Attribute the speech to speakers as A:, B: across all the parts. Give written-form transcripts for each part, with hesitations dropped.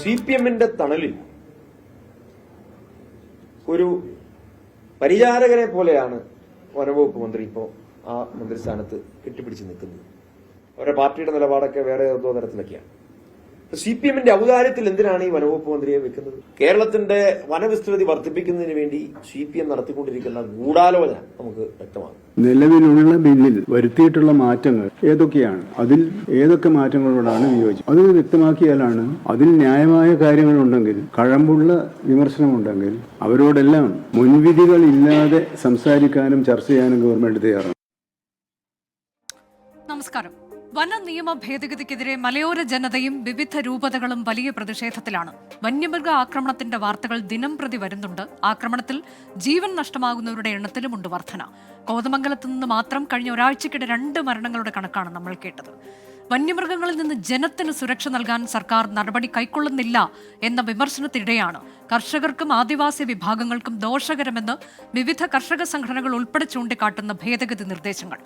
A: CPM-ന്റെ തണലിൽ ഒരു പരിചാരകനെ പോലെയാണ് വനംവകുപ്പ് മന്ത്രി ഇപ്പോൾ ആ മന്ത്രിസ്ഥാനത്ത് കെട്ടിപ്പിടിച്ച് നിൽക്കുന്നത്. അവരുടെ പാർട്ടിയുടെ നിലപാടൊക്കെ വേറെ ഏതോ തരത്തിലൊക്കെയാണ്. CPM-ന്റെ ഔദാര്യത്തിൽ എന്തിനാണ് ഈ വനംവകുപ്പ് മന്ത്രിയെ വെക്കുന്നത്? കേരളത്തിന്റെ വനവിസ്തൃതി വർദ്ധിപ്പിക്കുന്നതിന് വേണ്ടി CPM നടത്തിക്കൊണ്ടിരിക്കുന്ന ഗൂഢാലോചന നമുക്ക് വ്യക്തമാകും.
B: നിലവിലുള്ള ബില്ലിൽ വരുത്തിയിട്ടുള്ള മാറ്റങ്ങൾ ഏതൊക്കെയാണ്, അതിൽ ഏതൊക്കെ മാറ്റങ്ങളോടാണ് വിയോജിപ്പ്, അത് വ്യക്തമാക്കിയാലാണ് അതിൽ ന്യായമായ കാര്യങ്ങളുണ്ടെങ്കിൽ, കഴമ്പുള്ള വിമർശനമുണ്ടെങ്കിൽ അവരോടെല്ലാം മുൻവിധികൾ ഇല്ലാതെ സംസാരിക്കാനും ചർച്ച ചെയ്യാനും ഗവൺമെന്റ് തയ്യാറാണ്.
C: നമസ്കാരം. വന നിയമ ഭേദഗതിക്കെതിരെ മലയോര ജനതയും വിവിധ രൂപതകളും വലിയ പ്രതിഷേധത്തിലാണ്. വന്യമൃഗ ആക്രമണത്തിന്റെ വാർത്തകൾ ദിനം പ്രതി വരുന്നുണ്ട്. ആക്രമണത്തിൽ ജീവൻ നഷ്ടമാകുന്നവരുടെ എണ്ണത്തിലുമുണ്ട് വർധന. കോതമംഗലത്ത് നിന്ന് മാത്രം കഴിഞ്ഞ ഒരാഴ്ചക്കിടെ 2 മരണങ്ങളുടെ കണക്കാണ് നമ്മൾ കേട്ടത്. വന്യമൃഗങ്ങളിൽ നിന്ന് ജനത്തിന് സുരക്ഷ നൽകാൻ സർക്കാർ നടപടി കൈക്കൊള്ളുന്നില്ല എന്ന വിമർശനത്തിനിടെയാണ് കർഷകർക്കും ആദിവാസി വിഭാഗങ്ങൾക്കും ദോഷകരമെന്ന് വിവിധ കർഷക സംഘടനകൾ ഉൾപ്പെടെ ചൂണ്ടിക്കാട്ടുന്ന ഭേദഗതി നിർദ്ദേശങ്ങൾ.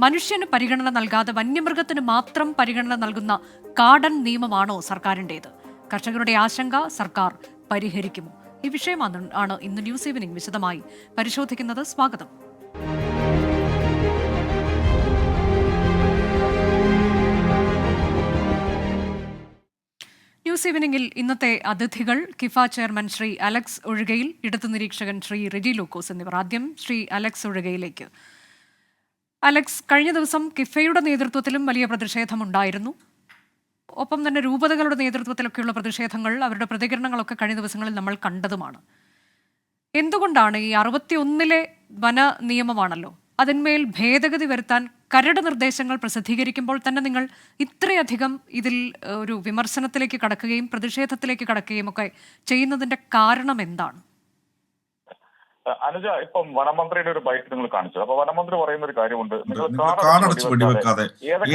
C: മനുഷ്യന് പരിഗണന നൽകാതെ വന്യമൃഗത്തിന് മാത്രം പരിഗണന നൽകുന്ന കാടൻ നിയമമാണോ സർക്കാരിൻ്റേത്? കർഷകരുടെ ആശങ്ക സർക്കാർ പരിഹരിക്കുമോ? ഈ വിഷയമാണ് ഇന്ന് ന്യൂസ് ഈവനിംഗ് വിശദമായി പരിശോധിക്കുന്നത്. സ്വാഗതം. ന്യൂസ് ഈവനിംഗിൽ ഇന്നത്തെ അതിഥികൾ കിഫ ചെയർമാൻ ശ്രീ അലക്സ് ഒഴുകയിൽ, ഇടതു നിരീക്ഷകൻ ശ്രീ റെജി ലൂക്കോസ് എന്നിവർ. ആദ്യം ശ്രീ അലക്സ് ഒഴുകയിലേക്ക്. അലക്സ്, കഴിഞ്ഞ ദിവസം കിഫയുടെ നേതൃത്വത്തിലും വലിയ പ്രതിഷേധമുണ്ടായിരുന്നു. ഒപ്പം തന്നെ രൂപതകളുടെ നേതൃത്വത്തിലൊക്കെയുള്ള പ്രതിഷേധങ്ങൾ, അവരുടെ പ്രതികരണങ്ങളൊക്കെ കഴിഞ്ഞ ദിവസങ്ങളിൽ നമ്മൾ കണ്ടതുമാണ്. എന്തുകൊണ്ടാണ് ഈ 61-ലെ വന നിയമമാണല്ലോ, അതിന്മേൽ ഭേദഗതി വരുത്താൻ കരട് നിർദ്ദേശങ്ങൾ പ്രസിദ്ധീകരിക്കുമ്പോൾ തന്നെ നിങ്ങൾ ഇത്രയധികം ഇതിൽ ഒരു വിമർശനത്തിലേക്ക് കടക്കുകയും പ്രതിഷേധത്തിലേക്ക് കടക്കുകയും ഒക്കെ ചെയ്യുന്നതിന്റെ കാരണം എന്താണ്?
D: അനുജ, ഇപ്പം വനമന്ത്രിയുടെ ഒരു ബൈറ്റ് നിങ്ങൾ കാണിച്ചു. അപ്പൊ വനമന്ത്രി പറയുന്ന ഒരു കാര്യമുണ്ട്,
E: കാടടച്ച് വെടിവെക്കാതെ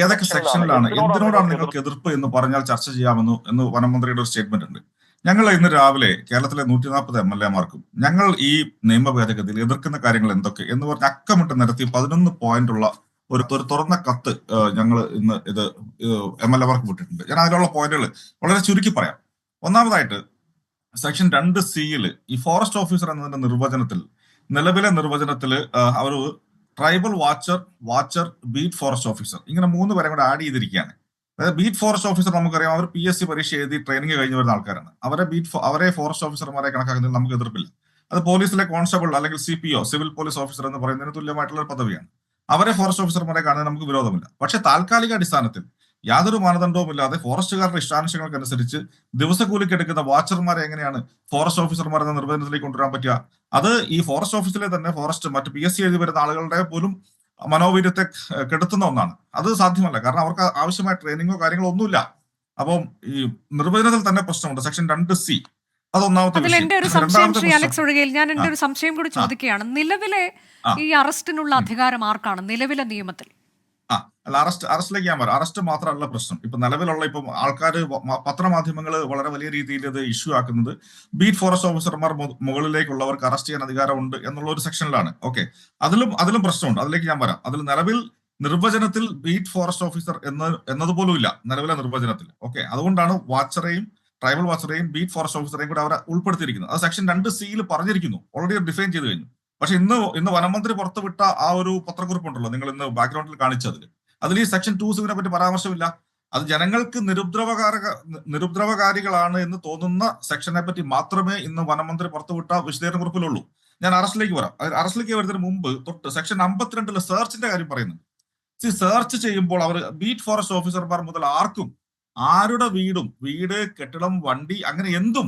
E: ഏതൊക്കെ സെക്ഷനിലാണ്, എന്തിനോടാണ് നിങ്ങൾക്ക് എതിർപ്പ് എന്ന് പറഞ്ഞാൽ ചർച്ച ചെയ്യാമെന്ന് വനമന്ത്രിയുടെ ഒരു സ്റ്റേറ്റ്മെന്റ് ഉണ്ട്. ഞങ്ങൾ ഇന്ന് രാവിലെ കേരളത്തിലെ 140 MLA-മാർക്കും ഞങ്ങൾ ഈ നിയമ ഭേദഗതിയിൽ എതിർക്കുന്ന കാര്യങ്ങൾ എന്തൊക്കെ എന്ന് പറഞ്ഞ് അക്കമിട്ട് നിരത്തി 11 പോയിന്റുള്ള ഒരു തുറന്ന കത്ത് ഞങ്ങൾ ഇന്ന് ഇത് MLA-മാർക്ക് വിട്ടിട്ടുണ്ട്. ഞാൻ അതിലുള്ള പോയിന്റുകൾ വളരെ ചുരുക്കി പറയാം. ഒന്നാമതായിട്ട് സെക്ഷൻ 2C ഈ ഫോറസ്റ്റ് ഓഫീസർ എന്നതിന്റെ നിർവചനത്തിൽ, നിലവിലെ നിർവചനത്തിൽ അവർ tribal watcher beat forest officer ഇങ്ങനെ 3 പേരെ കൂടെ ആഡ് ചെയ്തിരിക്കുകയാണ്. അതായത് ബീറ്റ് ഫോറസ്റ്റ് ഓഫീസർ നമുക്കറിയാം, അവർ PSC പരീക്ഷ എഴുതി ട്രെയിനിങ് കഴിഞ്ഞു വരുന്ന ആൾക്കാരാണ്. അവരെ ഫോറസ്റ്റ് ഓഫീസർമാരെ കണക്കാക്കുന്നതിൽ നമുക്ക് എതിർപ്പില്ല. അത് പോലീസിലെ കോൺസ്റ്റബിൾ അല്ലെങ്കിൽ CPO, സിവിൽ പോലീസ് ഓഫീസർ എന്ന് പറയുന്നതിന് തുല്യമായിട്ടുള്ള ഒരു പദവിയാണ്. അവരെ ഫോറസ്റ്റ് ഓഫീസർമാരെ കാണുന്നതിന് നമുക്ക് വിരോധമില്ല. പക്ഷെ താൽക്കാലിക അടിസ്ഥാനത്തിൽ യാതൊരു മാനദണ്ഡവും ഇല്ലാതെ ഫോറസ്റ്റുകാരുടെ ഇഷ്ടാനുശങ്ങൾക്കനുസരിച്ച് ദിവസക്കൂലിക്ക് എടുക്കുന്ന വാച്ചർമാരെ എങ്ങനെയാണ് ഫോറസ്റ്റ് ഓഫീസർമാർ എന്ന നിർവചനത്തിലേക്ക് കൊണ്ടുവരാൻ പറ്റുക? അത് ഈ ഫോറസ്റ്റ് ഓഫീസിലെ തന്നെ മറ്റ് PSC എഴുതി വരുന്ന ആളുകളുടെ പോലും മനോവീര്യത്തെ കെടുത്തുന്ന ഒന്നാണ്. അത് സാധ്യമല്ല, കാരണം അവർക്ക് ആവശ്യമായ ട്രെയിനിങ്ങോ കാര്യങ്ങളോ ഒന്നുമില്ല. അപ്പം ഈ നിർവചനത്തിൽ തന്നെ പ്രശ്നമുണ്ട്. Section 2C അതൊന്നാമത്തെ.
C: എന്റെ ഒരു സംശയം ശ്രീ അലക്സ് ഒഴുകയിൽ, ഞാൻ എന്റെ ഒരു സംശയം കൂടി ചോദിക്കുകയാണ്. നിലവിലെ ഈ അറസ്റ്റിനുള്ള അധികാരം ആർക്കാണ് നിലവിലെ നിയമത്തിൽ?
E: അല്ല, അറസ്റ്റിലേക്ക് ഞാൻ പറയാം. അറസ്റ്റ് മാത്രമല്ല പ്രശ്നം. ഇപ്പൊ നിലവിലുള്ള ഇപ്പം ആൾക്കാർ, പത്രമാധ്യമങ്ങൾ വളരെ വലിയ രീതിയിൽ ഇത് ഇഷ്യൂ ആക്കുന്നത് ബീറ്റ് ഫോറസ്റ്റ് ഓഫീസർമാർ മുകളിലേക്കുള്ളവർക്ക് അറസ്റ്റ് ചെയ്യാൻ അധികാരമുണ്ട് എന്നുള്ള ഒരു സെക്ഷനിലാണ്. ഓക്കെ, അതിലും പ്രശ്നമുണ്ട്. അതിലേക്ക് ഞാൻ വരാം. അതിൽ നിലവിൽ നിർവചനത്തിൽ ബീറ്റ് ഫോറസ്റ്റ് ഓഫീസർ എന്നതുപോലും ഇല്ല നിലവിലെ നിർവചനത്തിൽ. ഓക്കെ, അതുകൊണ്ടാണ് ട്രൈബൽ വാച്ചറെയും ബീറ്റ് ഫോറസ്റ്റ് ഓഫീസറെയും കൂടെ അവരെ ഉൾപ്പെടുത്തിയിരിക്കുന്നത്. അത് സെക്ഷൻ 2C പറഞ്ഞിരിക്കുന്നു, ഓൾറെഡി ഡിഫൈൻ ചെയ്ത് കഴിഞ്ഞു. പക്ഷെ ഇന്ന് വനമന്ത്രി പുറത്തുവിട്ട ആ ഒരു പത്രക്കുറിപ്പുണ്ടല്ലോ, നിങ്ങൾ ഇന്ന് ബാക്ക്ഗ്രൗണ്ടിൽ കാണിച്ചതിൽ, അതിൽ ഈ സെക്ഷൻ 2C പറ്റി പരാമർശമില്ല. അത് ജനങ്ങൾക്ക് നിരുപദ്രവകാരികളാണ് എന്ന് തോന്നുന്ന സെക്ഷനെ പറ്റി മാത്രമേ ഇന്ന് വനമന്ത്രി പുറത്തുവിട്ട വിശദീകരണ കുറിപ്പിലുള്ളൂ. ഞാൻ അറസ്റ്റിലേക്ക് വരാം. അറസ്റ്റിലേക്ക് വരുന്നതിന് മുമ്പ് തൊട്ട് സെക്ഷൻ 52 സെർച്ചിന്റെ കാര്യം പറയുന്നുണ്ട്. സെർച്ച് ചെയ്യുമ്പോൾ അവർ ബീറ്റ് ഫോറസ്റ്റ് ഓഫീസർമാർ മുതൽ ആർക്കും ആരുടെ വീട്, കെട്ടിടം, വണ്ടി, അങ്ങനെ എന്തും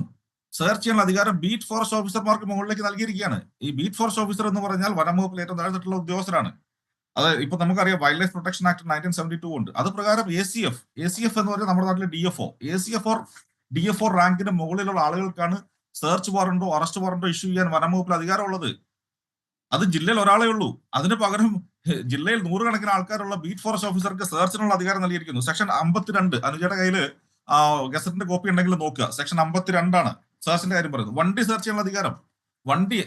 E: സെർച്ച് ചെയ്യാനുള്ള അധികാരം ബീറ്റ് ഫോറസ്റ്റ് ഓഫീസർമാർക്ക് മുകളിലേക്ക് നൽകിയിരിക്കുകയാണ്. ഈ ബീറ്റ് ഫോറസ്റ്റ് ഓഫീസർ എന്ന് പറഞ്ഞാൽ വനംവകുപ്പിൽ ഏറ്റവും താഴ്ന്നിട്ടുള്ള ഉദ്യോഗസ്ഥരാണ്. അത് ഇപ്പൊ നമുക്കറിയാം, വൈൽഡ് ലൈഫ് പ്രൊട്ടക്ഷൻ ആക്ട് 1972 ഉണ്ട്. അത് പ്രകാരം ACF എന്ന് പറഞ്ഞാൽ നമ്മുടെ നാട്ടിലെ DFO റാങ്കിന് മുകളിലുള്ള ആളുകൾക്കാണ് search warranto arrest warranto issue ചെയ്യാൻ വനംവകുപ്പിൽ അധികാരമുള്ളത്. അത് ജില്ലയിൽ ഒരാളേ ഉള്ളൂ. അതിന് പകരം ജില്ലയിൽ 100 കണക്കിന് ആൾക്കാരുള്ള ബീറ്റ് ഫോറസ്റ്റ് ഓഫീസർക്ക് സെർച്ചിനുള്ള അധികാരം നൽകിയിരിക്കുന്നു. സെക്ഷൻ 52 അനുജയുടെ കയ്യിൽ ഗസറ്റിന്റെ കോപ്പി ഉണ്ടെങ്കിൽ നോക്കുക. സെക്ഷൻ 52 സെർച്ചിന്റെ കാര്യം പറയുന്നത്. വണ്ടി സെർച്ച് ചെയ്യാനുള്ള അധികാരം, വണ്ടി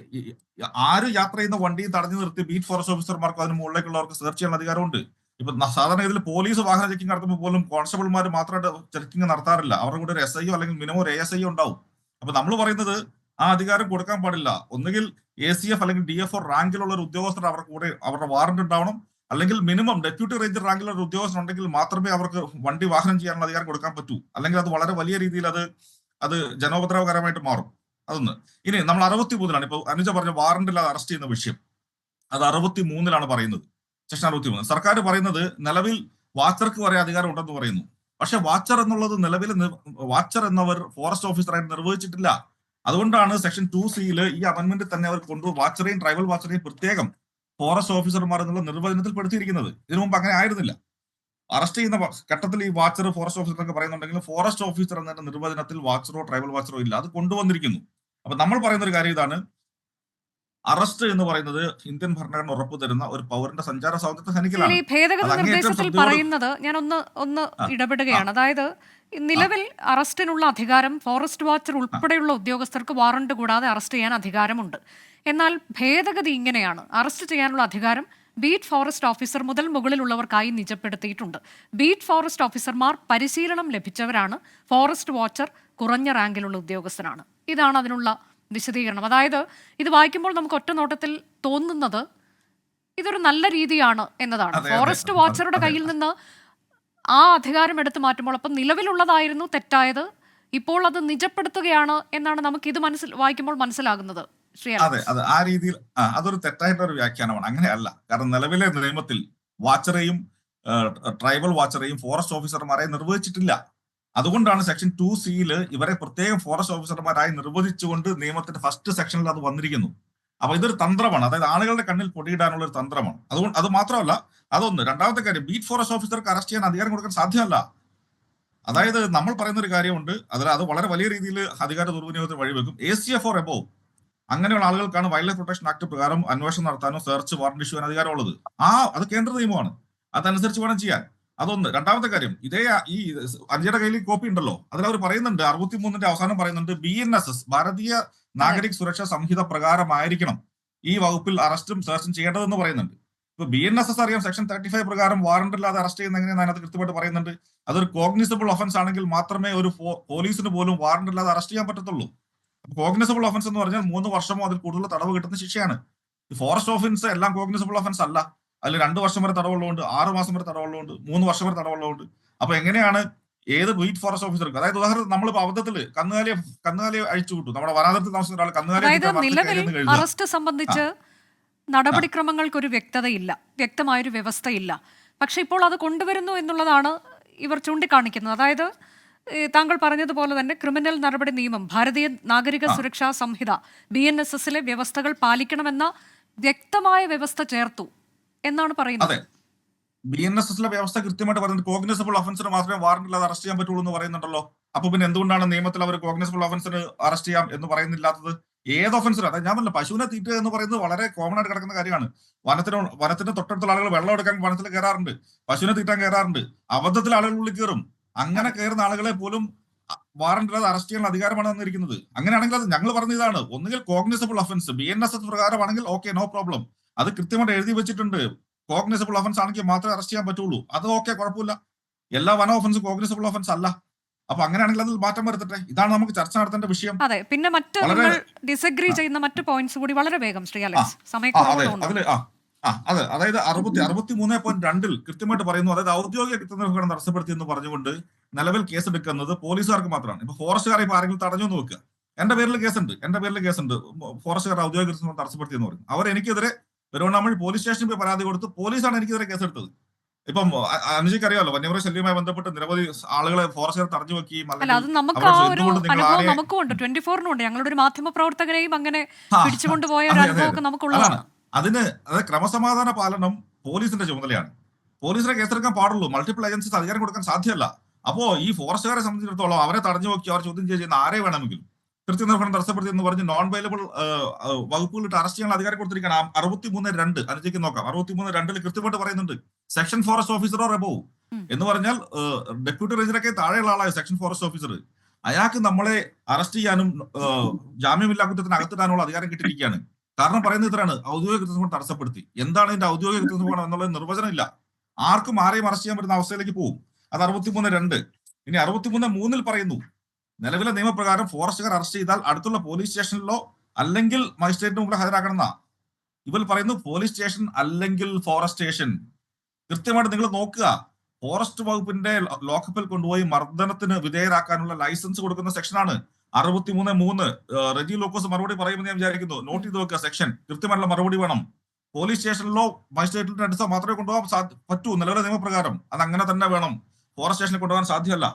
E: ആര് യാത്ര ചെയ്യുന്ന വണ്ടിയും തടഞ്ഞു നിർത്തി ബീറ്റ് ഫോറസ്റ്റ് ഓഫീസർമാർക്ക് അതിന് മുകളിലേക്കുള്ളവർക്ക് സെർച്ച് ചെയ്യാനുള്ള അധികാരമുണ്ട്. ഇപ്പൊ സാധാരണ ഇതിൽ പോലീസ് വാഹന ചെക്കിംഗ് നടത്തുമ്പോൾ പോലും കോൺസ്റ്റബിൾമാർ മാത്രമായിട്ട് ചെക്കിംഗ് നടത്താറില്ല. അവരുടെ കൂടെ ഒരു SIO അല്ലെങ്കിൽ മിനിമം ഒരു ASIO ഉണ്ടാവും. അപ്പൊ നമ്മൾ പറയുന്നത് ആ അധികാരം കൊടുക്കാൻ പാടില്ല. ഒന്നുകിൽ ACF അല്ലെങ്കിൽ DFO റാങ്കിലുള്ള ഒരു ഉദ്യോഗസ്ഥർ അവരുടെ കൂടെ അവരുടെ വാറന്റ് ഉണ്ടാവണം, അല്ലെങ്കിൽ മിനിമം ഡെപ്യൂട്ടി റേഞ്ചർ റാങ്കിലുള്ള ഒരു ഉദ്യോഗസ്ഥർ ഉണ്ടെങ്കിൽ മാത്രമേ അവർക്ക് വണ്ടി വാഹനം ചെയ്യാനുള്ള അധികാരം കൊടുക്കാൻ പറ്റൂ. അല്ലെങ്കിൽ അത് വളരെ വലിയ രീതിയിൽ അത് ജനോപദ്രവകരമായിട്ട് മാറും. അതൊന്ന്. ഇനി നമ്മൾ 63-ലാണ് ഇപ്പൊ അനുജ പറഞ്ഞ വാറന്റ് ഇല്ലാതെ അറസ്റ്റ് ചെയ്യുന്ന വിഷയം, അത് 63-ലാണ് പറയുന്നത്, സെക്ഷൻ 63. സർക്കാർ പറയുന്നത് നിലവിൽ വാച്ചർക്ക് വരെ അധികാരം ഉണ്ടെന്ന് പറയുന്നു. പക്ഷെ വാച്ചർ എന്നുള്ളത് നിലവിൽ വാച്ചർ എന്നവർ ഫോറസ്റ്റ് ഓഫീസറായിട്ട് നിർവഹിച്ചിട്ടില്ല. അതുകൊണ്ടാണ് സെക്ഷൻ 2C ഈ അമെന്റ്മെന്റിൽ തന്നെ അവർ വാച്ചറേയും ട്രൈബൽ വാച്ചറേയും പ്രത്യേകം ഫോറസ്റ്റ് ഓഫീസർമാർ എന്നുള്ള നിർവചനത്തിൽ പെടുത്തിയിരിക്കുന്നത്. ഇതിനു മുമ്പ് അങ്ങനെ ആയിരുന്നില്ല. അറസ്റ്റ് ചെയ്യുന്ന ഘട്ടത്തിൽ ഈ വാച്ചർ ഫോറസ്റ്റ് ഓഫീസർ ഒക്കെ പറയുന്നുണ്ടെങ്കിലും ഫോറസ്റ്റ് ഓഫീസർ എന്ന നിർവചനത്തിൽ വാച്ചറോ ട്രൈബൽ വാച്ചറോ ഇല്ല. അത് കൊണ്ടുവന്നിരിക്കുന്നു. അപ്പൊ നമ്മൾ പറയുന്ന ഒരു കാര്യം ഇതാണ്, അറസ്റ്റ് എന്ന് പറയുന്നത് ഇന്ത്യൻ ഭരണഘടന ഉറപ്പു തരുന്ന ഒരു പൗരന്റെ സഞ്ചാര സ്വാതന്ത്ര്യത്തെ ഹനിക്കലാണ്.
C: ഈ ഭേദഗതി നിർദ്ദേശത്തിൽ പറയുന്നത് ഞാൻ ഒന്ന് ഇടപെടുകയാണ്. അതായത് നിലവിൽ അറസ്റ്റിനുള്ള അധികാരം ഫോറസ്റ്റ് വാച്ചർ ഉൾപ്പെടെയുള്ള ഉദ്യോഗസ്ഥർക്ക് വാറണ്ട് കൂടാതെ അറസ്റ്റ് ചെയ്യാൻ അധികാരമുണ്ട്. എന്നാൽ ഭേദഗതി ഇങ്ങനെയാണ്, അറസ്റ്റ് ചെയ്യാനുള്ള അധികാരം ബീറ്റ് ഫോറസ്റ്റ് ഓഫീസർ മുതൽ മുകളിലുള്ളവർക്കായി നിജപ്പെടുത്തിയിട്ടുണ്ട്. ബീറ്റ് ഫോറസ്റ്റ് ഓഫീസർമാർ പരിശീലനം ലഭിച്ചവരാണ്. ഫോറസ്റ്റ് വാച്ചർ കുറഞ്ഞ റാങ്കിലുള്ള ഉദ്യോഗസ്ഥനാണ്. ഇതാണ് അതിനുള്ള വിശദീകരണം. അതായത് ഇത് വായിക്കുമ്പോൾ നമുക്ക് ഒറ്റ നോട്ടത്തിൽ തോന്നുന്നത് ഇതൊരു നല്ല രീതിയാണ് എന്നതാണ്. ഫോറസ്റ്റ് വാച്ചറുടെ കയ്യിൽ നിന്ന് ആ അധികാരം എടുത്തു മാറ്റുമ്പോൾ അപ്പം നിലവിലുള്ളതായിരുന്നു തെറ്റായത്, ഇപ്പോൾ അത് നിജപ്പെടുത്തുകയാണ് എന്നാണ് നമുക്ക് ഇത് വായിക്കുമ്പോൾ മനസ്സിലാകുന്നത്.
E: അതെ, ആ രീതിയിൽ അതൊരു തെറ്റായിട്ടുള്ള ഒരു വ്യാഖ്യാനമാണ്. അങ്ങനെയല്ല. കാരണം നിലവിലെ നിയമത്തിൽ വാച്ചറേയും ട്രൈബൽ വാച്ചറേയും ഫോറസ്റ്റ് ഓഫീസർമാരെ നിർവഹിച്ചിട്ടില്ല. അതുകൊണ്ടാണ് സെക്ഷൻ 2C ഇവരെ പ്രത്യേകം ഫോറസ്റ്റ് ഓഫീസർമാരായി നിർവഹിച്ചുകൊണ്ട് നിയമത്തിന്റെ ഫസ്റ്റ് സെക്ഷനിൽ അത് വന്നിരിക്കുന്നു. അപ്പൊ ഇതൊരു തന്ത്രമാണ്, അതായത് ആളുകളുടെ കണ്ണിൽ പൊടിയിടാനുള്ള ഒരു തന്ത്രമാണ്. അതുകൊണ്ട് അത് മാത്രമല്ല, അതൊന്ന്. രണ്ടാമത്തെ കാര്യം, ബീറ്റ് ഫോറസ്റ്റ് ഓഫീസർക്ക് അറസ്റ്റ് ചെയ്യാൻ അധികാരം കൊടുക്കാൻ സാധ്യമല്ല. അതായത് നമ്മൾ പറയുന്ന ഒരു കാര്യമുണ്ട്, അത് വളരെ വലിയ രീതിയിൽ അധികാര ദുർവിനിയോഗത്തിന് വഴിവെക്കും. ACF or above അങ്ങനെയുള്ള ആളുകൾക്കാണ് വൈൽഡ് ലൈഫ് പ്രൊട്ടക്ഷൻ ആക്ട് പ്രകാരം അന്വേഷണം നടത്താനോ സെർച്ച് വാറന്റ് ഇഷ്യൂ ചെയ്യാൻ അധികാരമുള്ളത്. അത് കേന്ദ്ര നിയമമാണ്, അതനുസരിച്ച് വേണം ചെയ്യാൻ. അതൊന്ന്. രണ്ടാമത്തെ കാര്യം, ഇതേ ഈ അഞ്ചയുടെ കയ്യിൽ കോപ്പി ഉണ്ടല്ലോ, അതിൽ അവർ പറയുന്നുണ്ട് 63-ന്റെ അവസാനം പറയുന്നുണ്ട് BNSS ഭാരതീയ നാഗരിക് സുരക്ഷാ സംഹിത പ്രകാരമായിരിക്കണം ഈ വകുപ്പിൽ അറസ്റ്റും സെർച്ചും ചെയ്യേണ്ടതെന്ന് പറയുന്നുണ്ട്. ഇപ്പൊ BNSS അറിയാം, സെക്ഷൻ 35 പ്രകാരം വാറന്റ് ഇല്ലാതെ അറസ്റ്റ് ചെയ്യുന്ന എങ്ങനെയാണ് അതിനകത്ത് കൃത്യമായിട്ട് പറയുന്നുണ്ട്. അതൊരു കോഗ്നിസബിൾ ഒഫൻസ് ആണെങ്കിൽ മാത്രമേ ഒരു പോലീസിന് പോലും വാറന്റ് ഇല്ലാതെ അറസ്റ്റ് ചെയ്യാൻ പറ്റത്തുള്ളൂ. കോഗ്നിസബിൾ ഒഫൻസ് എന്ന് പറഞ്ഞാൽ 3 വർഷമോ അതിൽ കൂടുതൽ തടവ് കിട്ടുന്ന ശിക്ഷയാണ്. ഫോറസ്റ്റ് ഓഫൻസ് എല്ലാം കോഗ്നിസബിൾ ഒഫൻസ് അല്ല. അതിൽ 2 വർഷം വരെ തടവുള്ളതുകൊണ്ട്, 6 മാസം വരെ തടവുള്ളതുകൊണ്ട്, 3 വർഷം വരെ തടവുള്ളതുകൊണ്ട്. അപ്പൊ എങ്ങനെയാണ് ഏത് ബീറ്റ് ഫോറസ്റ്റ് ഓഫീസർക്ക്, അതായത് ഉദാഹരണത്തിന് നമ്മളിപ്പോ അബദ്ധത്തില് കന്നുകാലിയെ അഴിച്ചു വിട്ടു, നമ്മുടെ വനാതിർത്തി താമസിക്കുന്ന ഒരാൾ
C: നിലവിൽ അറസ്റ്റ് സംബന്ധിച്ച് നടപടിക്രമങ്ങൾക്ക് ഒരു വ്യക്തതയില്ല, വ്യക്തമായൊരു വ്യവസ്ഥയില്ല. പക്ഷെ ഇപ്പോൾ അത് കൊണ്ടുവരുന്നു എന്നുള്ളതാണ് ഇവർ ചൂണ്ടിക്കാണിക്കുന്നത്. അതായത് താങ്കൾ പറഞ്ഞതുപോലെ തന്നെ ക്രിമിനൽ നടപടി നിയമം, ഭാരതീയ നാഗരിക സുരക്ഷാ സംഹിത, BNSS വ്യവസ്ഥകൾ പാലിക്കണമെന്ന വ്യക്തമായ വ്യവസ്ഥ ചേർത്തു എന്നാണ് പറയുന്നത്.
E: BNSS വ്യവസ്ഥ കൃത്യമായിട്ട് പറയുന്നത് കോഗ്നിസബിൾ ഒഫൻസിന് മാത്രമേ വാറന്റ് ഇല്ലാതെ അറസ്റ്റ് ചെയ്യാൻ പറ്റുള്ളൂ എന്ന് പറയുന്നുണ്ടല്ലോ. അപ്പൊ പിന്നെ എന്തുകൊണ്ടാണ് നിയമത്തിൽ അവർ കോഗ്നിസബിൾ ഒഫൻസിന് അറസ്റ്റ് ചെയ്യാം എന്ന് പറയുന്നില്ലാത്തത്? ഏത് ഒഫൻസിനും, അതായത് ഞാൻ പറഞ്ഞില്ല, പശുവിനെ തീറ്റ എന്ന് പറയുന്നത് വളരെ കോമൺ ആയിട്ട് കിടക്കുന്ന കാര്യമാണ്. വനത്തിന്റെ തൊട്ടടുത്തുള്ള ആളുകൾ വെള്ളം എടുക്കാൻ വനത്തിൽ കയറാറുണ്ട്, പശുവിനെ തീറ്റാൻ കയറാറുണ്ട്, അബദ്ധത്തിൽ ആളുകൾ ഉള്ളിൽ കയറും. അങ്ങനെ കയറുന്ന ആളുകളെ പോലും വാറന്റ് ഇല്ലാതെ അറസ്റ്റ് ചെയ്യാനുള്ള അധികാരമാണ് തന്നിരിക്കുന്നത്. അങ്ങനെയാണെങ്കിൽ അത് ഞങ്ങൾ പറഞ്ഞ ഇതാണ്, ഒന്നുകിൽ കോഗ്നിസബിൾ ഒഫൻസ് BNSS പ്രകാരമാണെങ്കിൽ ഓക്കെ, നോ പ്രോബ്ലം, അത് കൃത്യമായിട്ട് എഴുതി വെച്ചിട്ടുണ്ട്. കോഗ്നിസബിൾ ഒഫൻസ് ആണെങ്കിൽ മാത്രമേ അറസ്റ്റ് ചെയ്യാൻ പറ്റുള്ളൂ. അത് ഓക്കെ, കുഴപ്പമില്ല. എല്ലാ വന ഓഫൻസും കോഗ്നിസബിൾ ഒഫൻസ് അല്ല. അപ്പൊ അങ്ങനെയാണെങ്കിൽ അതിൽ മാറ്റം വരുത്തട്ടെ. ഇതാണ് നമുക്ക് ചർച്ച നടത്തേണ്ട വിഷയം.
C: അതെ, പിന്നെ മറ്റ് ഡിസഗ്രി ചെയ്യുന്ന മറ്റ് പോയിന്റ്സ് കൂടി വളരെ വേഗം ശ്രീ അലക്സ്.
E: അതെ, അതായത് 63.2 കൃത്യമായിട്ട് പറയുന്നു, അതായത് ഔദ്യോഗിക കൃത്യനിർവഹണം തടസ്സപ്പെടുത്തി എന്ന് പറഞ്ഞുകൊണ്ട് നിലവിൽ കേസെടുക്കുന്നത് പോലീസുകാർക്ക് മാത്രമാണ്. ഇപ്പൊ ഫോറസ്റ്റുകാരെ ഇപ്പൊ ആരെങ്കിലും തടഞ്ഞു നോക്കുക, എന്റെ പേരിൽ കേസുണ്ട്, ഫോറസ്റ്റുകാർ ഔദ്യോഗിക കൃത്യനിർവഹണം തടസ്സപ്പെടുത്തി എന്ന് പറയും. അവർ എനിക്കെതിരെ പെരുവണ്ണാമൂഴി പോലീസ് സ്റ്റേഷനിൽ പോയി പരാതി കൊടുത്തു, പോലീസാണ് എനിക്കെതിരെ കേസെടുത്തത്. ഇപ്പം അനുജയ്ക്ക് അറിയാമല്ലോ, വന്യമൃഗ ശല്യവുമായി ബന്ധപ്പെട്ട് നിരവധി ആളുകളെ ഫോറസ്റ്റുകാർ തടഞ്ഞു വെക്കുകയും
C: ഞങ്ങളുടെ ഒരു മാധ്യമ പ്രവർത്തകരെയും അങ്ങനെ പിടിച്ചുകൊണ്ടുപോയ ഒരു അനുഭവമൊക്കെ നമുക്കുള്ളതാണ്.
E: അതിന് ക്രമസമാധാന പാലനം പോലീസിന്റെ ചുമതലയാണ്. പോലീസിനെ കേസെടുക്കാൻ പാടുള്ളൂ, മൾട്ടിപ്പിൾ ഏജൻസീസ് അധികാരം കൊടുക്കാൻ സാധ്യമല്ല. അപ്പോ ഈ ഫോറസ്റ്റുകാരെ സംബന്ധിച്ചിടത്തോളം അവരെ തടഞ്ഞു വെക്കി അവർ ചോദ്യം ചെയ്യുന്ന ആരെ വേണമെങ്കിലും കൃത്യനിർവഹണം തടസ്സപ്പെടുത്തി എന്ന് പറഞ്ഞ് നോൺ വയലബിൾ വകുപ്പുകളിട്ട് അറസ്റ്റ് ചെയ്യാൻ അധികാരം കൊടുത്തിരിക്കുകയാണ്. 63.2 അനുജയ്ക്ക് നോക്കാം. 63.2 കൃത്യമായിട്ട് പറയുന്നുണ്ട്, section forest officer or above എന്ന് പറഞ്ഞാൽ ഡെപ്യൂട്ടി റേഞ്ചറൊക്കെ താഴെയുള്ള ആളായ സെക്ഷൻ ഫോറസ്റ്റ് ഓഫീസർ, അയാൾക്ക് നമ്മളെ അറസ്റ്റ് ചെയ്യാനും ജാമ്യമില്ലാ കുറ്റത്തിന് അകത്തിടാനുള്ള അധികാരം കിട്ടിയിരിക്കുകയാണ്. കാരണം പറയുന്നത് ഇത്രയാണ്, ഔദ്യോഗിക കൃത്യനിർവഹണം തടസ്സപ്പെടുത്തി. എന്താണ് ഇതിന്റെ ഔദ്യോഗിക കൃത്യനിർവഹണം എന്നുള്ളത് നിർവചനം ഇല്ല. ആർക്കും ആരെയും അറസ്റ്റ് ചെയ്യാൻ പറ്റുന്ന അവസ്ഥയിലേക്ക് പോകും. അത് 63(2). ഇനി 63(3) പറയുന്നു, നിലവിലെ നിയമപ്രകാരം ഫോറസ്റ്റുകാർ അറസ്റ്റ് ചെയ്താൽ അടുത്തുള്ള പോലീസ് സ്റ്റേഷനിലോ അല്ലെങ്കിൽ മജിസ്ട്രേറ്റിന് മുമ്പിൽ ഹാജരാക്കണമെന്നാ. ഇവർ പറയുന്നു പോലീസ് സ്റ്റേഷൻ അല്ലെങ്കിൽ ഫോറസ്റ്റ് സ്റ്റേഷൻ. കൃത്യമായിട്ട് നിങ്ങൾ നോക്കുക, ഫോറസ്റ്റ് വകുപ്പിന്റെ ലോക്കപ്പിൽ കൊണ്ടുപോയി മർദ്ദനത്തിന് വിധേയരാക്കാനുള്ള ലൈസൻസ് കൊടുക്കുന്ന സെക്ഷനാണ് 63(3). റെജി ലൂക്കോസ് മറുപടി പറയുമെന്ന് ഞാൻ വിചാരിക്കുന്നു. നോട്ട് ചെയ്ത് വെക്കുക സെക്ഷൻ. കൃത്യമായിട്ടുള്ള മറുപടി വേണം. പോലീസ് സ്റ്റേഷനിലോ മജിസ്ട്രേറ്റിന്റെ അടുത്തോ മാത്രമേ കൊണ്ടുപോകാൻ പറ്റൂ നിലവിലെ നിയമപ്രകാരം. അത് അങ്ങനെ തന്നെ വേണം, ഫോറസ്റ്റ് സ്റ്റേഷനിൽ കൊണ്ടുപോകാൻ സാധ്യമല്ല.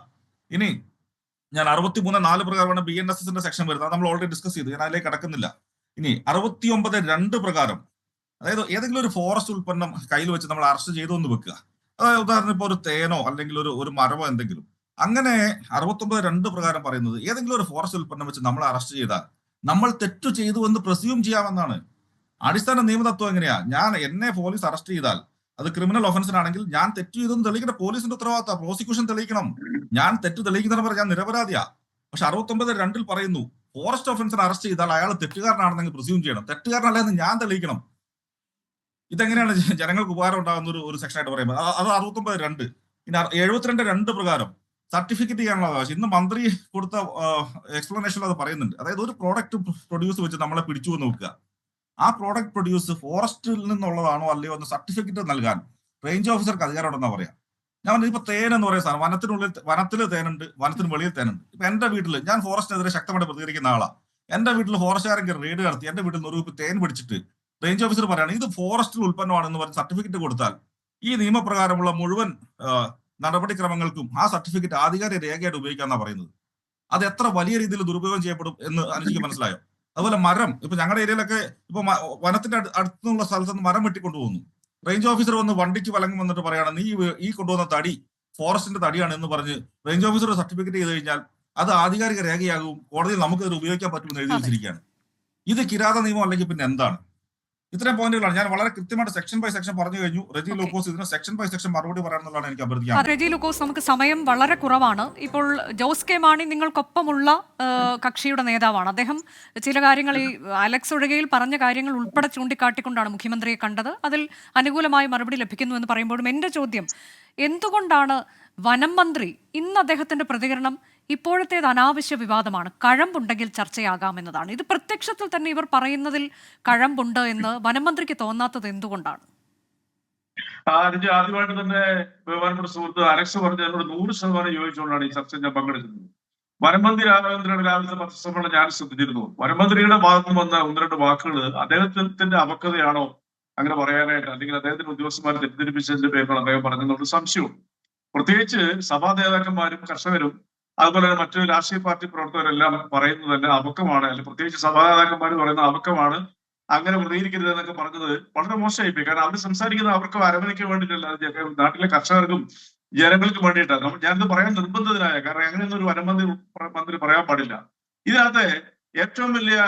E: ഇനി ഞാൻ 63(4) പ്രകാരമാണ് BNSSന്റെ സെക്ഷൻ വരുന്നത്. നമ്മൾ ഓൾറെഡി ഡിസ്കസ് ചെയ്തു, ഞാൻ അതിലേക്ക് കടക്കുന്നില്ല. ഇനി 69(2) പ്രകാരം, അതായത് ഏതെങ്കിലും ഒരു ഫോറസ്റ്റ് ഉൽപ്പന്നം കയ്യിൽ വെച്ച് നമ്മൾ അറസ്റ്റ് ചെയ്തു എന്ന് വെക്കുക. അതായത് ഉദാഹരണം ഇപ്പോൾ ഒരു തേനോ അല്ലെങ്കിൽ ഒരു മരമോ എന്തെങ്കിലും. അങ്ങനെ 69(2) പ്രകാരം പറയുന്നത് ഏതെങ്കിലും ഒരു ഫോറസ്റ്റ് ഉൽപ്പന്നം വെച്ച് നമ്മൾ അറസ്റ്റ് ചെയ്താൽ നമ്മൾ തെറ്റു ചെയ്തു എന്ന് പ്രസ്യൂം ചെയ്യാമെന്നാണ്. അടിസ്ഥാന നിയമതത്വം എങ്ങനെയാ? എന്നെ പോലീസ് അറസ്റ്റ് ചെയ്താൽ അത് ക്രിമിനൽ ഒഫൻസിനാണെങ്കിൽ ഞാൻ തെറ്റ് ചെയ്തെന്ന് തെളിയിക്കണം. പോലീസിന്റെ ഉത്തരവാദിത്തം, പ്രോസിക്യൂഷൻ തെളിയിക്കണം. ഞാൻ തെറ്റ് തെളിയിക്കുന്നതിന് പറഞ്ഞാൽ ഞാൻ നിരപരാധിയാ. പക്ഷെ 69(2) പറയുന്നു ഫോറസ്റ്റ് ഒഫൻസിന് അറസ്റ്റ് ചെയ്താൽ അയാൾ തെറ്റുകാരനാണെന്നെങ്കിൽ പ്രസ്യൂം ചെയ്യണം. തെറ്റുകാരനല്ലെന്ന് ഞാൻ തെളിയിക്കണം. ഇതെങ്ങനെയാണ് ജനങ്ങൾക്ക് ഉപകാരം ഉണ്ടാകുന്ന ഒരു സെക്ഷനായിട്ട് പറയുന്നത്? അത് 69(2). ഇനി 72(2) പ്രകാരം സർട്ടിഫിക്കറ്റ് ചെയ്യാനുള്ള അവകാശം. ഇന്ന് മന്ത്രി കൊടുത്ത എക്സ്പ്ലനേഷനിൽ അത് പറയുന്നുണ്ട്. അതായത് ഒരു പ്രോഡക്റ്റ് പ്രൊഡ്യൂസ് വെച്ച് നമ്മളെ പിടിച്ചു എന്ന് നോക്കുക. ആ പ്രോഡക്റ്റ് പ്രൊഡ്യൂസ് ഫോറസ്റ്റിൽ നിന്നുള്ളതാണോ അല്ലയോ എന്ന് സർട്ടിഫിക്കറ്റ് നൽകാൻ റേഞ്ച് ഓഫീസർക്ക് അധികാരം ഉണ്ടെന്നാ പറയാം. ഞാൻ ഇപ്പൊ തേൻ എന്ന് പറയുന്ന സാധനം, വനത്തിൽ തേനുണ്ട്, വനത്തിന് വെളിയിൽ തേനുണ്ട്. ഇപ്പൊ എന്റെ വീട്ടിൽ ഞാൻ ഫോറസ്റ്റിനെതിരെ ശക്തമായിട്ട് പ്രതികരിക്കുന്ന ആളാ. എന്റെ വീട്ടിൽ ഫോറസ്റ്റുകാരൻ റെയ്ഡ് നടത്തി എന്റെ വീട്ടിൽ നിന്ന് ഒരു തേൻ പിടിച്ചിട്ട് റേഞ്ച് ഓഫീസർ പറയാണ് ഇത് ഫോറസ്റ്റിൽ ഉൽപ്പന്നമാണെന്ന് പറഞ്ഞ് സർട്ടിഫിക്കറ്റ് കൊടുത്താൽ ഈ നിയമപ്രകാരമുള്ള മുഴുവൻ നടപടിക്രമങ്ങൾക്കും ആ സർട്ടിഫിക്കറ്റ് ആധികാരിക രേഖയായിട്ട് ഉപയോഗിക്കാന്നാ പറയുന്നത്. അത് എത്ര വലിയ രീതിയിൽ ദുരുപയോഗം ചെയ്യപ്പെടും എന്ന് അനുഷ്ഠിക്ക് മനസ്സിലായോ? അതുപോലെ മരം, ഇപ്പൊ ഞങ്ങളുടെ ഏരിയയിലൊക്കെ ഇപ്പൊ വനത്തിന്റെ അടുത്തുള്ള സ്ഥലത്ത് നിന്ന് മരം വെട്ടിക്കൊണ്ടുപോകുന്നു. റേഞ്ച് ഓഫീസർ വന്ന് വണ്ടിക്ക് വലങ്ങി വന്നിട്ട് പറയാണ് നീ ഈ കൊണ്ടുവന്ന തടി ഫോറസ്റ്റിന്റെ തടിയാണ് എന്ന് പറഞ്ഞ് റേഞ്ച് ഓഫീസർ സർട്ടിഫിക്കറ്റ് ചെയ്ത് കഴിഞ്ഞാൽ അത് ആധികാരിക രേഖയാകും, കോടതിയിൽ നമുക്കത് ഉപയോഗിക്കാൻ പറ്റുമെന്ന് എഴുതി വെച്ചിരിക്കുകയാണ്. ഇത് കിരാത നിയമം അല്ലെങ്കിൽ പിന്നെ എന്താണ്? ഇത്രയും പോയിന്റുകളാണ് ഞാൻ വളരെ കൃത്യമായിട്ട് സെക്ഷൻ ബൈ സെക്ഷൻ പറഞ്ഞു കഴിഞ്ഞു. റെജി ലൂക്കോസ് ഇതിന് സെക്ഷൻ ബൈ സെക്ഷൻ മറുപടി പറയാമെന്നുള്ളതാണ് എനിക്ക് അഭ്യർത്ഥിക്കാൻ.
C: റെജി ലൂക്കോസ്, നമുക്ക് സമയം വളരെ കുറവാണ്. ഇപ്പോൾ ജോസ് കെ മാണി നിങ്ങൾക്കൊപ്പമുള്ള കക്ഷിയുടെ നേതാവാണ്. അദ്ദേഹം ചില കാര്യങ്ങൾ ഈ അലക്സ് ഒഴികയിൽ പറഞ്ഞ കാര്യങ്ങൾ ഉൾപ്പെടെ ചൂണ്ടിക്കാട്ടിക്കൊണ്ടാണ് മുഖ്യമന്ത്രിയെ കണ്ടത്. അതിൽ അനുകൂലമായ മറുപടി ലഭിക്കുന്നു എന്ന് പറയുമ്പോഴും എന്റെ ചോദ്യം, എന്തുകൊണ്ടാണ് വനം മന്ത്രി ഇന്ന് അദ്ദേഹത്തിന്റെ പ്രതികരണം ഇപ്പോഴത്തേത് അനാവശ്യ വിവാദമാണ്, കഴമ്പുണ്ടെങ്കിൽ ചർച്ചയാകാമെന്നതാണ്? ഇത് പ്രത്യക്ഷത്തിൽ തന്നെ ഇവർ പറയുന്നതിൽ കഴമ്പുണ്ട് എന്ന് വനമന്ത്രിക്ക് തോന്നാത്തത് എന്തുകൊണ്ടാണ്?
F: ആദ്യമായിട്ട് തന്നെ ബഹുമാനപ്പെട്ട സുഹൃത്ത് അലക്സ് പറഞ്ഞതിനോട് 100% യോജിച്ചുകൊണ്ടാണ് ഈ ചർച്ച ഞാൻ പങ്കെടുക്കുന്നത്. വനമന്ത്രി രാമചന്ദ്രയുടെ രാവിലത്തെ പത്രസമ്മേളനം ഞാൻ ശ്രദ്ധിച്ചിരുന്നു. വനമന്ത്രിയുടെ ഭാഗത്ത് നിന്ന് വന്ന 1-2 വാക്കുകൾ അദ്ദേഹത്തിന്റെ അപക്വതയാണോ അങ്ങനെ പറയാനായിട്ട്, അല്ലെങ്കിൽ അദ്ദേഹത്തിന്റെ ഉദ്യോഗസ്ഥന്മാരെ തെറ്റിദ്ധരിപ്പിച്ചതിന്റെ പേരിലാണ് അദ്ദേഹം പറഞ്ഞതെന്നുള്ള സംശയവും. പ്രത്യേകിച്ച് സഭാ നേതാക്കന്മാരും കർഷകരും അതുപോലെ തന്നെ മറ്റു രാഷ്ട്രീയ പാർട്ടി പ്രവർത്തകരെല്ലാം പറയുന്നത് തന്നെ അബക്കമാണ്, അല്ലെങ്കിൽ പ്രത്യേകിച്ച് സഭാ നേതാക്കന്മാർ പറയുന്ന അബക്കമാണ്, അങ്ങനെ പ്രതികരിക്കരുത് എന്നൊക്കെ പറഞ്ഞത് വളരെ മോശമായിപ്പോയി. കാരണം അവർ സംസാരിക്കുന്നത് അവർക്ക് അരമനയ്ക്ക് വേണ്ടിയിട്ടല്ല, നാട്ടിലെ കർഷകർക്കും ജനങ്ങൾക്കും വേണ്ടിയിട്ടാണ്. ഞാനിത് പറയാൻ നിർബന്ധിതനായ, കാരണം അങ്ങനെയൊന്നും ഒരു വനമന്ത്രി പറയാൻ പാടില്ല. ഇതിനകത്ത് ഏറ്റവും വലിയ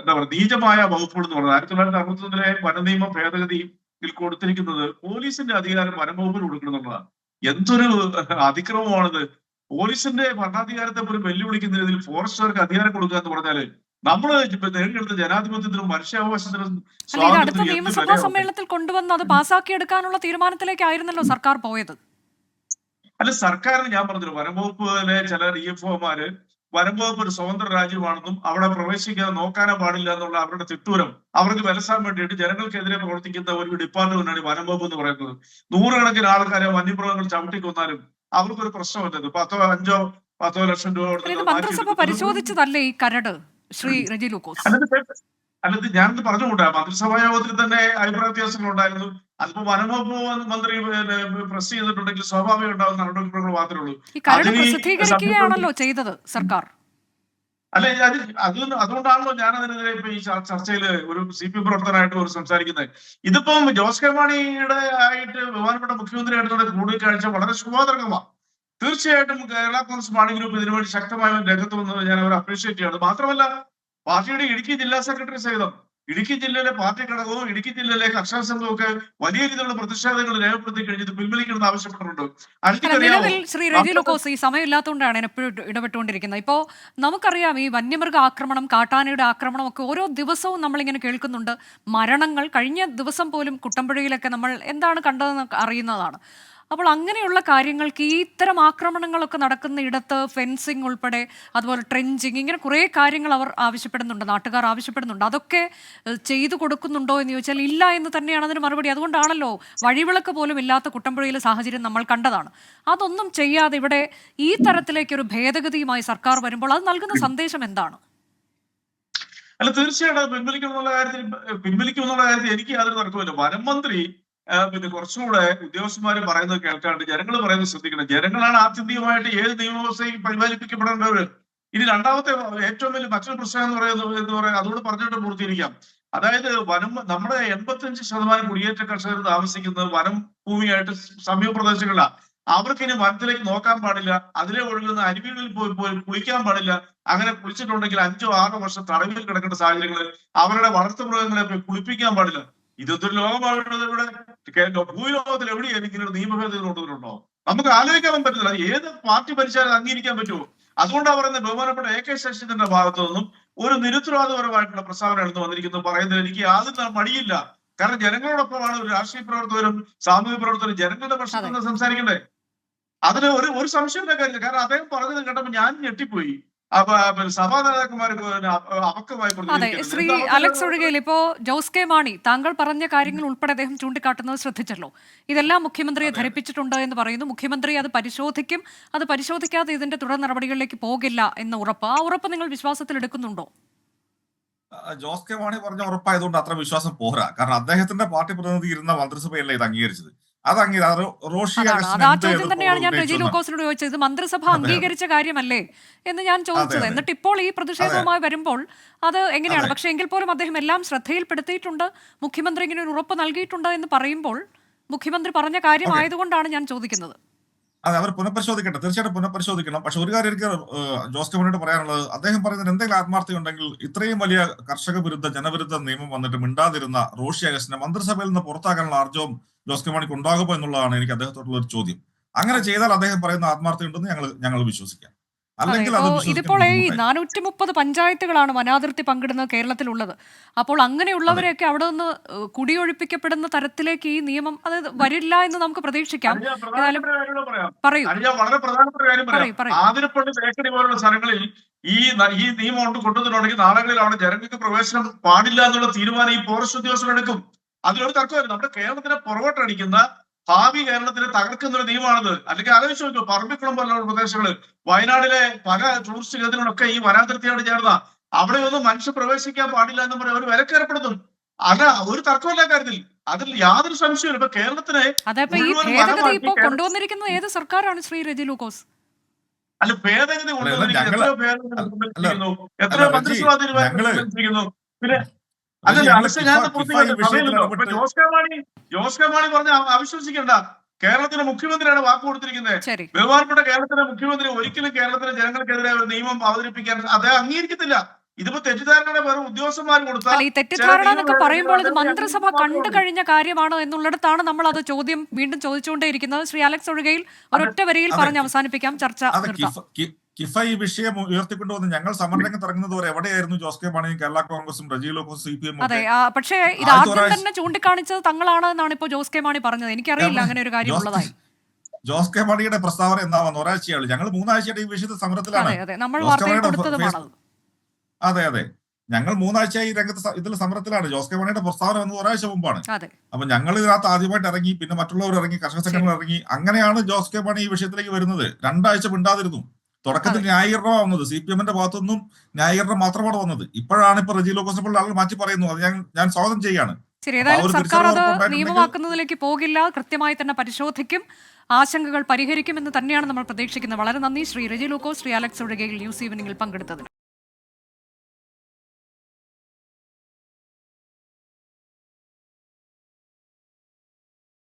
F: എന്താ പറയുക നീചമായ വകുപ്പുകൾ എന്ന് പറഞ്ഞത് 1961 വനനിയമ ഭേദഗതിയിൽ കൊടുത്തിരിക്കുന്നത് പോലീസിന്റെ അധികാരം വനംവകുപ്പിന് കൊടുക്കണം എന്നുള്ളതാണ്. എന്തൊരു അതിക്രമമാണിത്! പോലീസിന്റെ ഭരണാധികാരത്തെ പോലും വെല്ലുവിളിക്കുന്ന രീതിയിൽ ഫോറസ്റ്റുകാർക്ക് അധികാരം കൊടുക്കുക എന്ന് പറഞ്ഞാല് നമ്മള് നേടിയെടുത്ത ജനാധിപത്യത്തിനും മനുഷ്യാവകാശത്തിനും
C: അടുത്ത നിയമസഭാ സമ്മേളനത്തിൽ കൊണ്ടുവന്ന് അത് പാസാക്കിയെടുക്കാനുള്ള തീരുമാനത്തിലേക്കായിരുന്നല്ലോ സർക്കാർ പോയത്.
F: അല്ല, സർക്കാരിന് ഞാൻ പറഞ്ഞില്ല, വനംവകുപ്പിലെ ചില DFOമാര് വനംവകുപ്പ് ഒരു സ്വതന്ത്ര രാജ്യമാണെന്നും അവിടെ പ്രവേശിക്കാതെ നോക്കാനോ പാടില്ല എന്നുള്ള അവരുടെ തിട്ടൂരം അവർക്ക് വിലസാൻ വേണ്ടിയിട്ട് ജനങ്ങൾക്കെതിരെ പ്രവർത്തിക്കുന്ന ഒരു ഡിപ്പാർട്ട്മെന്റാണ് വനംവകുപ്പ് എന്ന് പറയുന്നത്. 100 കണക്കിന് ആൾക്കാരെ വന്യമൃഗങ്ങൾ ചവിട്ടിക്കൊന്നാലും അവർക്കൊരു പ്രശ്നമല്ലത്. 10 ലക്ഷം രൂപ
C: മന്ത്രിസഭ പരിശോധിച്ചതല്ലേ ഈ കരട്, ശ്രീ റെജി ലൂക്കോസ്?
F: അല്ലത് ഞാനത് പറഞ്ഞുകൂട്ടാ. മന്ത്രിസഭാ യോഗത്തിൽ തന്നെ അഭിപ്രായ വ്യത്യാസങ്ങൾ ഉണ്ടായിരുന്നു. അതിപ്പോ വനംവകുപ്പ് മന്ത്രി പ്രസ് ചെയ്തിട്ടുണ്ടെങ്കിൽ സ്വാഭാവികം ഉണ്ടാകുന്ന നടപടികൾ മാത്രമേ ഉള്ളൂ.
C: ഈ കരട് പ്രസിദ്ധീകരിക്കുകയാണല്ലോ ചെയ്തത് സർക്കാർ.
F: അല്ലെ, അതുകൊണ്ടാണല്ലോ ഞാൻ അതിനെതിരെ ഇപ്പൊ ഈ ചർച്ചയിൽ ഒരു CPM പ്രവർത്തകനായിട്ട് ഒരു സംസാരിക്കുന്നത്. ഇതിപ്പം ജോസ് കെ മാണിയുടെ ആയിട്ട് ബഹുമാനപ്പെട്ട മുഖ്യമന്ത്രിയായിട്ടുള്ള കൂടിക്കാഴ്ച വളരെ ശുഭോദരകമാണ്. തീർച്ചയായിട്ടും കേരള കോൺഗ്രസ് മാണി ഗ്രൂപ്പ് ഇതിനുവേണ്ടി ശക്തമായ രംഗത്ത് വന്നത് ഞാൻ അവരെ അപ്രീഷിയേറ്റ് ചെയ്യാണ്. മാത്രമല്ല പാർട്ടിയുടെ ഇടുക്കി ജില്ലാ സെക്രട്ടറി സഹിതം ഇടുക്കി ജില്ലയിലെ പാർട്ടി ഘടകവും ഇടുക്കി ജില്ലയിലെ കർഷക സംഘവും ഒക്കെ വലിയ രീതിയിലുള്ള പ്രതിഷേധങ്ങൾ രേഖപ്പെടുത്തി കഴിഞ്ഞത് പിൻവലിക്കണമെന്ന് ആവശ്യപ്പെട്ടിട്ടുണ്ട്.
C: നിലവിൽ
F: അടുത്തറിയാമോ
C: ശ്രീ റെജി ലൂക്കോസ് ഈ സമയമില്ലാത്തതുകൊണ്ടാണ് ഞാൻ എപ്പോഴും ഇടപെട്ടുകൊണ്ടിരിക്കുന്നത്. ഇപ്പോൾ നമുക്കറിയാം ഈ വന്യമൃഗ ആക്രമണം, കാട്ടാനയുടെ ആക്രമണം ഒക്കെ ഓരോ ദിവസവും നമ്മളിങ്ങനെ കേൾക്കുന്നുണ്ട്. മരണങ്ങൾ കഴിഞ്ഞ ദിവസം പോലും കുട്ടമ്പുഴയിലൊക്കെ നമ്മൾ എന്താണ് കണ്ടതെന്ന് അറിയുന്നതാണ്. അപ്പോൾ അങ്ങനെയുള്ള കാര്യങ്ങൾക്ക് ഈ ഇത്തരം ആക്രമണങ്ങളൊക്കെ നടക്കുന്ന ഇടത്ത് ഫെൻസിങ് ഉൾപ്പെടെ അതുപോലെ ട്രെഞ്ചിങ് ഇങ്ങനെ കുറേ കാര്യങ്ങൾ അവർ ആവശ്യപ്പെടുന്നുണ്ട്, നാട്ടുകാർ ആവശ്യപ്പെടുന്നുണ്ട്. അതൊക്കെ ചെയ്തു കൊടുക്കുന്നുണ്ടോ എന്ന് ചോദിച്ചാൽ ഇല്ല എന്ന് തന്നെയാണ് അതിന് മറുപടി. അതുകൊണ്ടാണല്ലോ വഴിവിളക്ക് പോലും ഇല്ലാത്ത കുട്ടമ്പുഴയിലെ സാഹചര്യം നമ്മൾ കണ്ടതാണ്. അതൊന്നും ചെയ്യാതെ ഇവിടെ ഈ തരത്തിലേക്കൊരു ഭേദഗതിയുമായി സർക്കാർ വരുമ്പോൾ അത് നൽകുന്ന സന്ദേശം എന്താണ്?
F: അല്ല, തീർച്ചയായിട്ടും പിൻവലിക്കുമെന്നുള്ള കാര്യത്തിൽ എനിക്ക് യാതൊരു തർക്കമില്ല. വനം മന്ത്രി പിന്നെ കുറച്ചുകൂടെ ഉദ്യോഗസ്ഥന്മാർ പറയുന്നത് കേൾക്കാണ്ട് ജനങ്ങൾ പറയുന്നത് ശ്രദ്ധിക്കണം. ജനങ്ങളാണ് ആത്യന്തികമായിട്ട് ഏത് നിയമവ്യവസ്ഥയും പരിപാലിപ്പിക്കപ്പെടേണ്ടവർ. ഇനി രണ്ടാമത്തെ ഏറ്റവും വലിയ മറ്റൊരു പ്രശ്നം എന്ന് പറയുന്നത് അതുകൊണ്ട് പറഞ്ഞിട്ട് പൂർത്തീകരിക്കാം. അതായത് നമ്മുടെ 85% കുടിയേറ്റ കർഷകർ താമസിക്കുന്നത് വനം ഭൂമിയായിട്ട് സമീപ പ്രദേശങ്ങളിലാണ്. അവർക്ക് ഇനി വനത്തിലേക്ക് നോക്കാൻ പാടില്ല, അതിലെ ഒഴുകുന്ന അരുവികളിൽ പോയി കുളിക്കാൻ പാടില്ല. അങ്ങനെ കുളിച്ചിട്ടുണ്ടെങ്കിൽ 5-6 വർഷം തടവിൽ കിടക്കേണ്ട സാഹചര്യങ്ങൾ, അവരുടെ വളർത്തുമൃഗങ്ങളെ പോയി കുളിപ്പിക്കാൻ പാടില്ല. ഇതൊരു ലോകമാവേണ്ടത് ഇവിടെ ഭൂലോകത്തിൽ എവിടെയായിരിക്കും ഇങ്ങനെ ഒരു നിയമഭേദഗതി കൊണ്ടുവരുന്നുണ്ടോ? നമുക്ക് ആലോചിക്കാൻ പറ്റില്ല. ഏത് പാർട്ടി ഭരിച്ചാലും അംഗീകരിക്കാൻ പറ്റുമോ? അതുകൊണ്ടാണ് പറയുന്നത് ബഹുമാനപ്പെട്ട AK ശശീന്ദ്രന്റെ ഭാഗത്തു നിന്നും ഒരു നിരുത്തരവാദപരമായിട്ടുള്ള പ്രസ്താവനയാണ് വന്നിരിക്കുന്നത്. പറയുന്നത് എനിക്ക് യാതൊരു മടിയില്ല. കാരണം ജനങ്ങളോടൊപ്പമാണ് ഒരു രാഷ്ട്രീയ പ്രവർത്തകരും സാമൂഹിക പ്രവർത്തകരും ജനങ്ങളുടെ പക്ഷത്ത് നിന്ന് സംസാരിക്കണ്ടേ. അതിന് ഒരു സംശയമില്ല കാര്യമില്ല. കാരണം അദ്ദേഹം പറഞ്ഞത് കേട്ടപ്പോൾ ഞാൻ ഞെട്ടിപ്പോയി. സഭാ നേതാക്കന്മാർക്ക്
C: അതെ, ശ്രീ അലക്സ് ഒഴികയിൽ ഇപ്പോ ജോസ് കെ മാണി താങ്കൾ പറഞ്ഞ കാര്യങ്ങൾ ഉൾപ്പെടെ അദ്ദേഹം ചൂണ്ടിക്കാട്ടുന്നത് ശ്രദ്ധിച്ചല്ലോ. ഇതെല്ലാം മുഖ്യമന്ത്രിയെ ധരിപ്പിച്ചിട്ടുണ്ട് എന്ന് പറയുന്നു. മുഖ്യമന്ത്രി അത് പരിശോധിക്കും, അത് പരിശോധിക്കാതെ ഇതിന്റെ തുടർ നടപടികളിലേക്ക് പോകില്ല എന്ന ഉറപ്പ്. ആ ഉറപ്പ് നിങ്ങൾ വിശ്വാസത്തിൽ എടുക്കുന്നുണ്ടോ?
E: ജോസ് കെ മാണി പറഞ്ഞ ഉറപ്പായതുകൊണ്ട് അത്ര വിശ്വാസം പോരാ. കാരണം അദ്ദേഹത്തിന്റെ പാർട്ടി പ്രതിനിധി ഇരുന്ന മന്ത്രിസഭയല്ലേ ഇത് അംഗീകരിച്ചത്. അത്
C: ആ ചോദ്യം തന്നെയാണ് ഞാൻ റെജി ലൂക്കോസിനോട് ചോദിച്ചത്. മന്ത്രിസഭ അംഗീകരിച്ച കാര്യമല്ലേ എന്ന് ഞാൻ ചോദിച്ചത്. എന്നിട്ട് ഇപ്പോൾ ഈ പ്രതിഷേധവുമായി വരുമ്പോൾ അത് എങ്ങനെയാണ്? പക്ഷെ എങ്കിൽ പോലും അദ്ദേഹം എല്ലാം ശ്രദ്ധയിൽപ്പെടുത്തിയിട്ടുണ്ട്, മുഖ്യമന്ത്രി ഇങ്ങനെ ഒരു ഉറപ്പ് നൽകിയിട്ടുണ്ട് എന്ന് പറയുമ്പോൾ മുഖ്യമന്ത്രി പറഞ്ഞ കാര്യമായതുകൊണ്ടാണ് ഞാൻ ചോദിക്കുന്നത്.
E: അതെ, അവർ പുനഃപരിശോധിക്കട്ടെ, തീർച്ചയായിട്ടും പുനഃപരിശോധിക്കണം. പക്ഷെ ഒരു കാര്യം എനിക്ക് ജോസ് കെ മാണിയോട് പറയാനുള്ളത്, അദ്ദേഹം പറയുന്നത് എന്തെങ്കിലും ആത്മാർത്ഥത ഉണ്ടെങ്കിൽ ഇത്രയും വലിയ കർഷക വിരുദ്ധ ജനവിരുദ്ധ നിയമം വന്നിട്ട് മിണ്ടാതിരുന്ന റോഷി അഗസ്റ്റിനെ മന്ത്രിസഭയിൽ നിന്ന് പുറത്താക്കാനുള്ള ആർജവും ജോസ് കെ മാണിക്ക് ഉണ്ടാകുമോ എന്നുള്ളതാണ് എനിക്ക് അദ്ദേഹത്തോടുള്ള ഒരു ചോദ്യം. അങ്ങനെ ചെയ്താൽ അദ്ദേഹം പറയുന്ന ആത്മാർത്ഥത ഉണ്ടെന്ന് ഞങ്ങൾ വിശ്വസിക്കാം. അല്ലെങ്കിൽ
C: ഇതിപ്പോൾ ഈ 430 പഞ്ചായത്തുകളാണ് വനാതിർത്തി പങ്കിടുന്നത് കേരളത്തിലുള്ളത്. അപ്പോൾ അങ്ങനെയുള്ളവരെയൊക്കെ അവിടെ നിന്ന് കുടിയൊഴിപ്പിക്കപ്പെടുന്ന തരത്തിലേക്ക് ഈ നിയമം അത് വരില്ല എന്ന് നമുക്ക് പ്രതീക്ഷിക്കാം.
F: പറയൂ. വളരെ പ്രധാനപ്പെട്ട കാര്യം പറയാം. ആതിരപ്പള്ളി തേക്കടി പോലുള്ള സ്ഥലങ്ങളിൽ ഈ നിയമം കൊണ്ട് കൊണ്ടുവന്നിട്ടുണ്ടെങ്കിൽ നാളുകളിൽ അവിടെ ജനങ്ങൾക്ക് പ്രവേശനം പാടില്ല എന്നുള്ള തീരുമാനം ഈ ഫോറസ്റ്റ് ഉദ്യോഗസ്ഥർ എടുക്കും. അതിലൊരു തർക്കമില്ല. നമ്മുടെ കേരളത്തിനെ പുറകോട്ടടിക്കുന്ന, ഭാവി കേരളത്തിനെ തകർക്കുന്ന ഒരു നിയമമാണത്. അല്ലെങ്കിൽ ആലോചിച്ച് നോക്കൂ, പറമ്പിക്കുളം പോലുള്ള പ്രദേശങ്ങള്, വയനാടിലെ പല ടൂറിസ്റ്റ് കേന്ദ്രങ്ങളൊക്കെ ഈ വനാതിർത്തിയോട് ചേർന്ന അവിടെയൊന്നും മനുഷ്യർ പ്രവേശിക്കാൻ പാടില്ല എന്ന് പറയാൻ ഒരു വിലക്കേർപ്പെടുത്തും. അത് ഒരു തർക്കമില്ല കാര്യത്തിൽ, അതിൽ യാതൊരു സംശയവും. ഇപ്പൊ കേരളത്തിനെ
C: കൊണ്ടുവന്നിരിക്കുന്നത് ഏത് സർക്കാരാണ് ശ്രീ റെജി ലൂക്കോസ്?
F: അല്ല, ഭേദഗതി കൊണ്ടുവന്നിരിക്കുന്നു. എത്രയോ മന്ത്രിസഭാ തീരുമാനം. പിന്നെ ജോസ് കെ മാണി പറഞ്ഞ അവിശ്വസിക്കണ്ട. കേരളത്തിന്റെ മുഖ്യമന്ത്രിയാണ് വാക്ക് കൊടുത്തിരിക്കുന്നത്. ബഹുമാനപ്പെട്ട കേരളത്തിന്റെ മുഖ്യമന്ത്രി ഒരിക്കലും കേരളത്തിലെ ജനങ്ങൾക്കെതിരെ ഒരു നിയമം അവതരിപ്പിക്കാൻ അദ്ദേഹം അംഗീകരിക്കത്തില്ല. ഇതിപ്പോ തെറ്റിദ്ധാരണയുടെ വെറും ഉദ്യോഗസ്ഥന്മാർ കൊടുത്താൽ
C: ഈ തെറ്റിദ്ധാരണ എന്നൊക്കെ പറയുമ്പോൾ ഇത് മന്ത്രിസഭ കണ്ടു കഴിഞ്ഞ കാര്യമാണോ എന്നുള്ളിടത്താണ് നമ്മൾ അത് ചോദ്യം വീണ്ടും ചോദിച്ചുകൊണ്ടേയിരിക്കുന്നത്. ശ്രീ അലക്സ് ഒഴികയിൽ ഒരൊറ്റ വരിയിൽ പറഞ്ഞ് അവസാനിപ്പിക്കാം ചർച്ച.
E: കിഫ ഈ വിഷയം ഉയർത്തിക്കൊണ്ടുവന്ന് ഞങ്ങൾ സമരരംഗത്ത് ഇറങ്ങുന്നത് വരെ എവിടെയായിരുന്നു ജോസ് കെ മാണിയും കേരള കോൺഗ്രസും റെജി ലൂക്കോസും CPM?
C: അതെ, പക്ഷേ ഇത് ആദ്യം തന്നെ ചൂണ്ടിക്കാണിച്ചത് തങ്ങളാണ് എന്നാണ് ഇപ്പോൾ ജോസ് കെ മാണി പറഞ്ഞത്. എനിക്കറിയില്ല അങ്ങനെ ഒരു കാര്യം ഉള്ളതായി.
E: ജോസ് കെ മാണിയുടെ പ്രസ്താവന എന്താണെന്ന് ഒരാഴ്ചയാണ്. ഞങ്ങൾ 3 ആഴ്ചയായിട്ട് ഈ വിഷയത്തിൽ സമരത്തിലാണ്. അതെ, ഞങ്ങൾ 3 ആഴ്ചയായി ഇതിൽ സമരത്തിലാണ്. ജോസ് കെ മാണിയുടെ പ്രസ്താവന വന്നത് ഒരാഴ്ച മുമ്പാണ്. അപ്പൊ ഞങ്ങൾ ഇതിനകത്ത് ആദ്യമായിട്ട് ഇറങ്ങി, പിന്നെ മറ്റുള്ളവർ ഇറങ്ങി, കർഷക സംഘടന ഇറങ്ങി. അങ്ങനെയാണ് ജോസ് കെ മാണി ഈ വിഷയത്തിലേക്ക് വരുന്നത്. 2 ആഴ്ച മിണ്ടാതിരുന്നു. തുടക്കത്തിൽ ന്യായീകരണം വന്നത് CPM-ന്റെ ഭാഗത്തുനിന്നും ന്യായീകരണം മാത്രമാണ് വന്നത്. ഇപ്പോഴാണ് ഇപ്പൊ റെജി ലൂക്കോസിനെ പോലുള്ള ആളുകൾ മാറ്റി പറയുന്നു. അത് ഞാൻ സ്വാഗതം ചെയ്യാണ്.
C: ശരി, ഏതായാലും സർക്കാർ അത് നിയമമാക്കുന്നതിലേക്ക് പോകില്ല, കൃത്യമായി തന്നെ പരിശോധിക്കും, ആശങ്കകൾ പരിഹരിക്കുമെന്ന് തന്നെയാണ് നമ്മൾ പ്രതീക്ഷിക്കുന്നത്. വളരെ നന്ദി ശ്രീ റെജി ലൂക്കോസ്, ശ്രീ അലക്സ് ഒഴികയിൽ ന്യൂസ് ഈവനിംഗിൽ പങ്കെടുത്തതിന്.